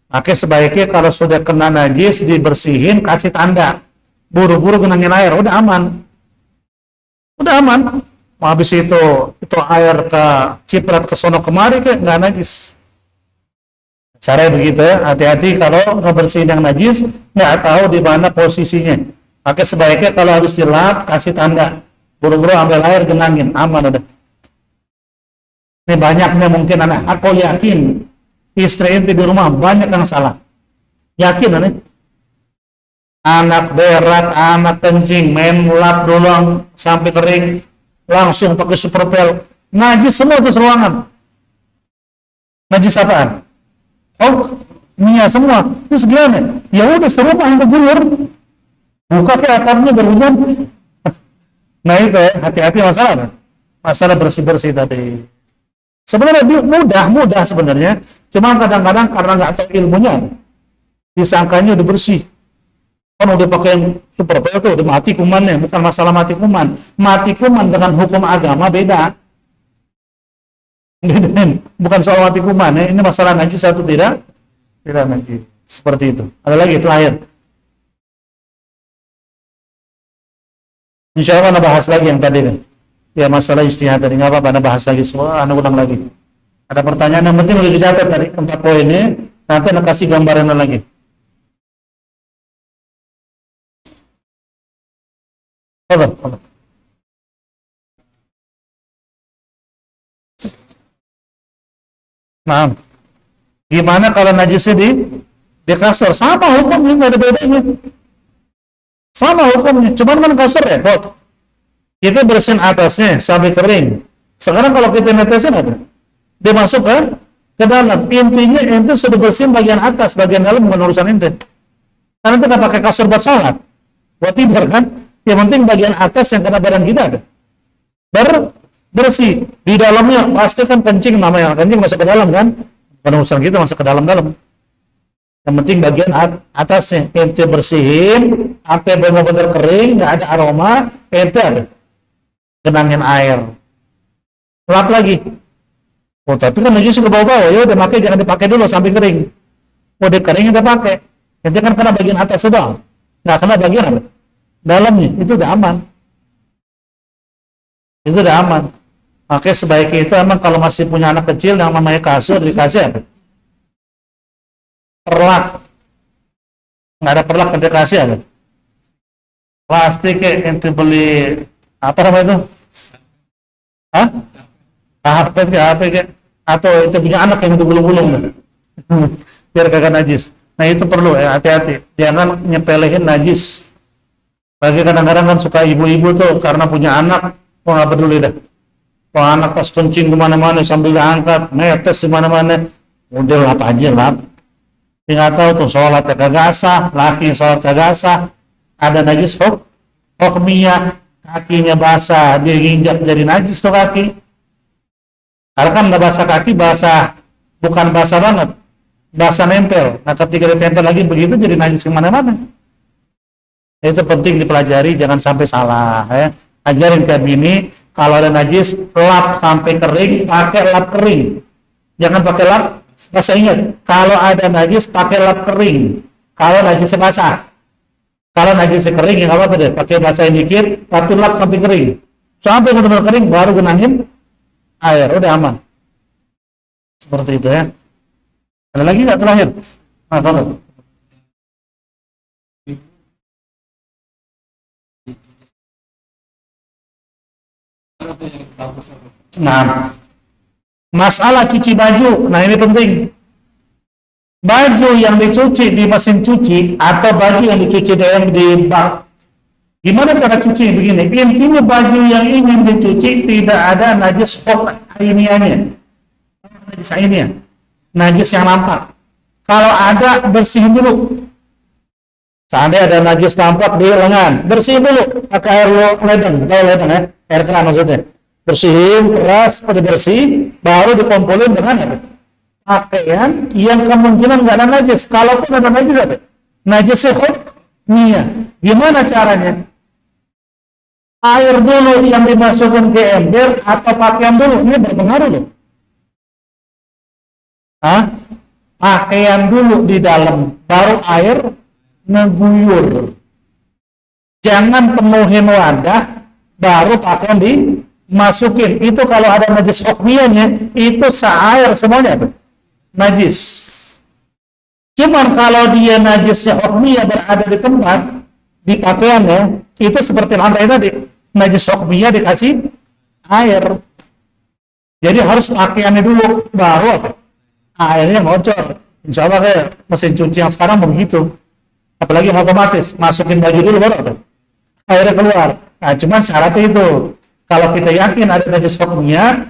Makanya sebaiknya kalau sudah kena najis, dibersihin, kasih tanda. Buru-buru genangin air, udah aman. Udah aman. Habis itu air ke ciprat ke sono kemari kayak nggak najis. Caranya begitu ya. Hati-hati kalau ngebersihin yang najis, nggak tahu di mana posisinya. Maka sebaiknya kalau habis dilap kasih tanda. Buru-buru ambil air genangin, aman udah. Ini banyaknya mungkin anak. Aku yakin istri inti di rumah banyak yang salah. Yakin nih. Anak berat, anak kencing, main lap dulu sampai kering. Langsung pakai super pel, najis semua itu ruangan. Najis apaan? Oh, minyak semua. Terus gimana? Ya udah serumah yang kegulur. Buka ke atapnya berhujan. Nah itu ya, hati-hati masalah. Masalah bersih-bersih tadi. Sebenarnya mudah sebenarnya. Cuma kadang-kadang karena nggak tahu ilmunya, disangkanya udah bersih. Kan udah pakai yang super pel tuh, udah mati kumannya. Bukan masalah mati kuman. Mati kuman dengan hukum agama beda. Bukan soal mati kuman ya. Ini masalah najis atau tidak? Tidak najis. Seperti itu. Ada lagi terakhir. Insya Allah anda bahas lagi yang tadi kan. Ya masalah istihad tadi. Nggak apa-apa anda bahas lagi semua. Anda ulang lagi. Ada pertanyaan yang penting udah dicatat tadi 4 poin ini. Nanti anda kasih gambaran lagi. Nah, gimana kalau najisnya di kasur? Sama hukumnya, nggak ada bedanya. Sama hukumnya, cuman kan kasur repot. Kita bersihin atasnya sampai kering. Sekarang kalau kita netesin apa? Dia masuk ke dalam. Intinya ente sudah bersihin bagian atas, bagian dalam bukan urusan ente. Karena ente nggak pakai kasur buat sholat, buat tidur kan? Yang penting bagian atas yang kena badan kita ada. Bersih. Di dalamnya pasti kan kencing, namanya kencing masuk ke dalam kan? Bukan urusan kita masuk ke dalam-dalam. Yang penting bagian atasnya ente bersihin sampai benar-benar kering, nggak ada aroma, ente ada genangin air. Lap lagi. Oh tapi kan najis ke bawah-bawah, ya udah pakai, jangan dipakai dulu sampai kering. Udah kering kita pakai. Ente kan kena bagian atas doang, nggak kena bagian apa? Dalamnya, itu udah aman. Itu udah aman. Makanya sebaiknya itu emang kalau masih punya anak kecil yang namanya kasur, dikasih apa? Perlak. Nggak ada perlak, ente kasih apa? Plastik kayak ente beli, apa namanya itu? Hah? Karpet kayak apa kayak? Atau ente punya anak yang itu gulung-gulung. Biar kagak najis. Nah itu perlu ya, hati-hati. Jangan nyepelehin najis. Bagi kadang-kadang kan suka ibu-ibu tuh karena punya anak, oh nggak peduli dah. Kalau anak pas kencing kemana-mana sambil diangkat, netes kemana-mana, udah lap aja lap. Nggak tahu tuh sholat kagak sah, laki sholat kagak sah, ada najis kok, hukmiyah, kakinya basah, dia injak jadi najis tuh kaki. Karena kan nggak basah kaki, basah bukan basah banget, basah nempel. Nah ketika ditempel lagi begitu jadi najis kemana-mana. Itu penting dipelajari, jangan sampai salah ya. Ajarin kayak gini, kalau ada najis lap sampai kering, pakai lap kering, jangan pakai lap basah. Ingat, kalau ada najis pakai lap kering, kalau najis basah. Kalau najis kering ya nggak apa-apa deh, pakai basahin dikit tapi lap sampai kering, sampai benar-benar kering baru genangin air, udah aman. Seperti itu ya. Ada lagi nggak terakhir? Nah, nah, masalah cuci baju, nah ini penting. Baju yang dicuci di mesin cuci atau baju yang dicuci di bak, gimana cara cuci? Begini, intinya baju yang ingin dicuci tidak ada najis ainiyahnya, najis ainiyah, najis yang nampak. Kalau ada bersihin dulu. Seandainya ada najis tampak di lengan, bersihin dulu pakai air ledeng, tahu ledeng ya, air keran maksudnya. Bersihin keras, pada bersih, baru dikumpulin dengan apa? Pakaian yang kemungkinan nggak ada najis. Kalaupun ada najis apa? Najis hukmiyah. Gimana caranya? Air dulu yang dimasukkan ke ember atau pakaian dulu, ini berpengaruh loh. Hah? Pakaian dulu di dalam, baru air ngeguyur. Jangan penuhin wadah, baru pakaian dimasukin. Itu kalau ada najis hukmiyahnya, itu seair semuanya tuh najis. Cuman kalau dia najisnya hukmiyah berada di tempat, di pakaiannya, itu seperti lantai tadi, najis hukmiyah dikasih air. Jadi harus pakaiannya dulu, baru apa? Airnya ngocor. Insya Allah kayak mesin cuci yang sekarang begitu. Apalagi otomatis, masukin baju dulu baru apa? Airnya keluar. Nah, cuman syaratnya itu, kalau kita yakin ada najis hukmiyah,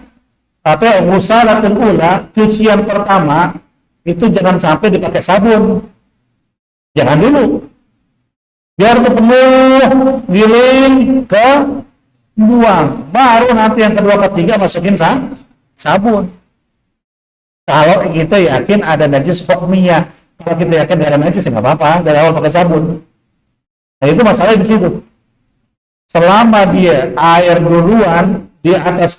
ghusalatul ula, cucian pertama itu jangan sampai dipakai sabun. Jangan dulu. Biar penuh, giling ke buang. Baru nanti yang kedua ketiga masukin sabun. Kalau kita yakin ada najis hukmiyah, kalau kita yakin ada najis ya nggak apa-apa, dari awal pakai sabun. Nah itu masalah di situ. Selama dia air duluan di atas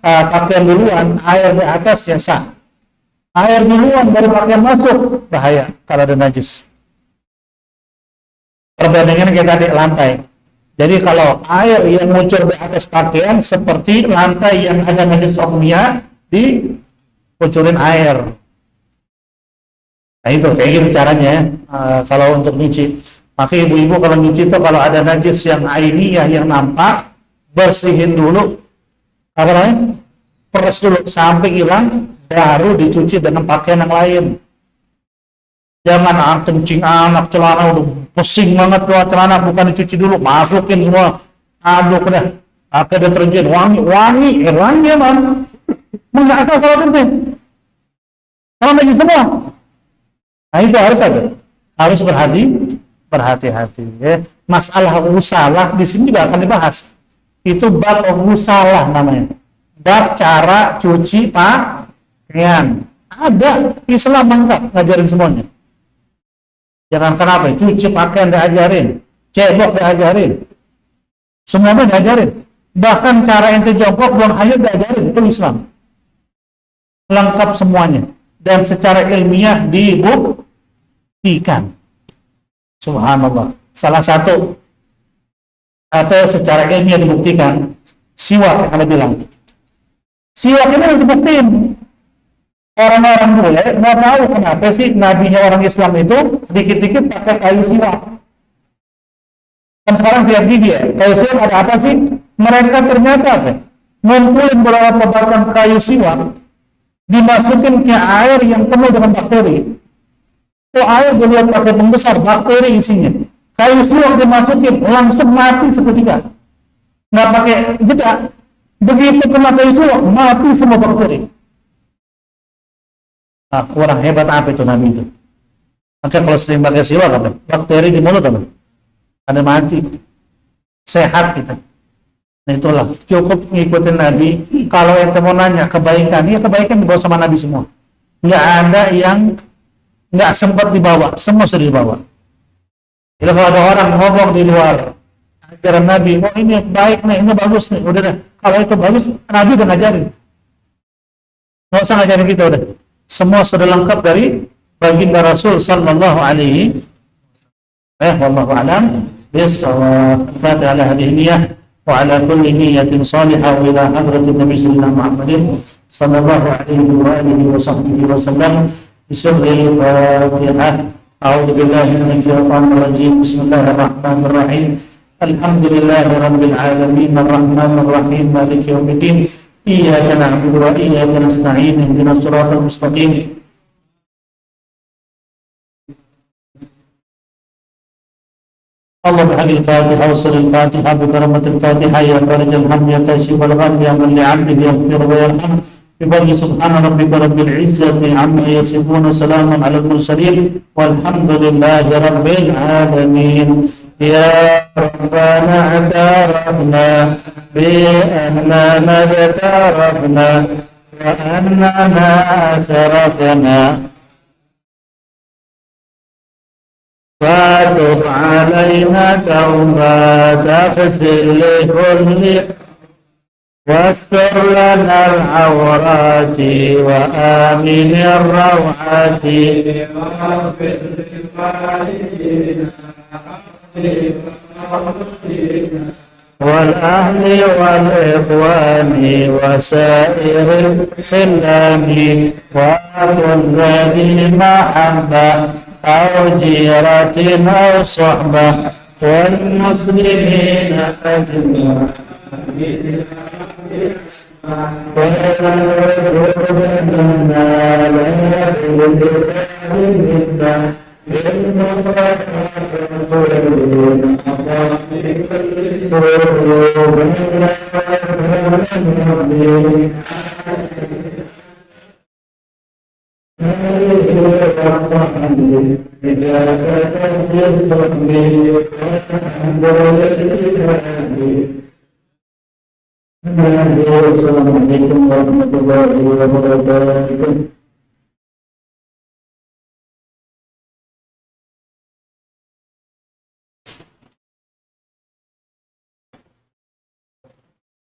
pakaian duluan, air di atas yang sah. Air duluan dari pakaian masuk, bahaya kalau ada najis. Perbandingan kayak tadi lantai. Jadi kalau air yang muncul di atas pakaian seperti lantai yang ada najis hukmiyah, dikunculin air. Nah itu kayak gitu caranya kalau untuk nyuci. Maka ibu-ibu kalau nyuci itu kalau ada najis yang ainiyah yang nampak, bersihin dulu, apa namanya? Peres dulu sampai hilang, baru dicuci dengan pakaian yang lain. Jangan kencing anak celana udah pusing banget tuh celana, bukan dicuci dulu, masukin semua, aduk dah, pakai deterjen wangi emang, nggak asal salah penting, kalau najis semua. Nah itu harus ada, harus berhati-hati. Ya. Masalah usalah di sini juga akan dibahas. Itu bab usalah namanya. Bab cara cuci pakaian. Ada, Islam lengkap ngajarin semuanya. Jangan kenapa, cuci pakaian diajarin, cebok diajarin, semuanya diajarin. Bahkan cara ente jongkok buang air diajarin, itu Islam. Lengkap semuanya. Dan secara ilmiah ikan. Subhanallah. Salah satu atau secara ilmiah dibuktikan, siwak yang Anda bilang. Siwak ini dibuktiin. Orang-orang bule mau tahu kenapa sih nabinya orang Islam itu sedikit-sedikit pakai kayu siwak. Kan sekarang lihat gigi ya, kayu siwak ada apa sih? Mereka ternyata ngumpulin beberapa batang kayu siwak, dimasukin ke air yang penuh dengan bakteri. Air dilihat pakai pembesar, bakteri isinya. Kayu siwak dimasukin, langsung mati seketika. Nggak pakai jeda. Begitu kena kayu siwak, mati semua bakteri. Nah, orang hebat apa itu Nabi itu? Maka kalau sering pakai siwak, apa? Bakteri di mulut apa? Ada mati. Sehat kita. Nah itulah, cukup ngikutin Nabi. Kalau ente mau nanya kebaikan, ya kebaikan dibawa sama Nabi semua. Nggak ada yang nggak sempat dibawa, semua sudah dibawa. Jadi kalau ada orang ngomong di luar ajaran Nabi, oh ini baik nih, ini bagus nih, udah deh. Kalau itu bagus, Nabi udah ngajarin. Nggak usah ngajarin kita udah. Semua sudah lengkap dari baginda Rasul Sallallahu Alaihi Wallahu a'lam bis-shawab. Al-Fatihah ala hadhihi niyyah wa ala kulli niyyatin salihah wa ila hadratin Nabi sallallahu Muhammadin sallallahu alaihi wa alihi wa sahbihi wa sallam. بسر الفاتحة أعوذ بالله من الشيطان الرجيم بسم الله الرحمن الرحيم الحمد لله رب العالمين الرحمن الرحيم مالك يوم الدين إياك نعبد وإياك نستعين اهدنا الصراط المستقيم اللهم بحق الفاتحة وسر الفاتحة بكرمة الفاتحة يا فارج الهم يا كاشف الغم يا من لعبده يغفر ويرحم بفضل سبحان ربك رب العزة عما يصفون وسلام على المرسلين والحمد لله رب العالمين. يا ربنا اعترفنا بأننا اغترفنا وأننا أسرفنا فتب علينا توبة تغسل لكل واستر لنا العورات وآمن الروعات واغفر والأهل والإخوان وسائر الخلان وكل ذي محبة أو جيرة أو صحبة والمسلمين أجمعين Assalamualaikum warahmatullahi wabarakatuh.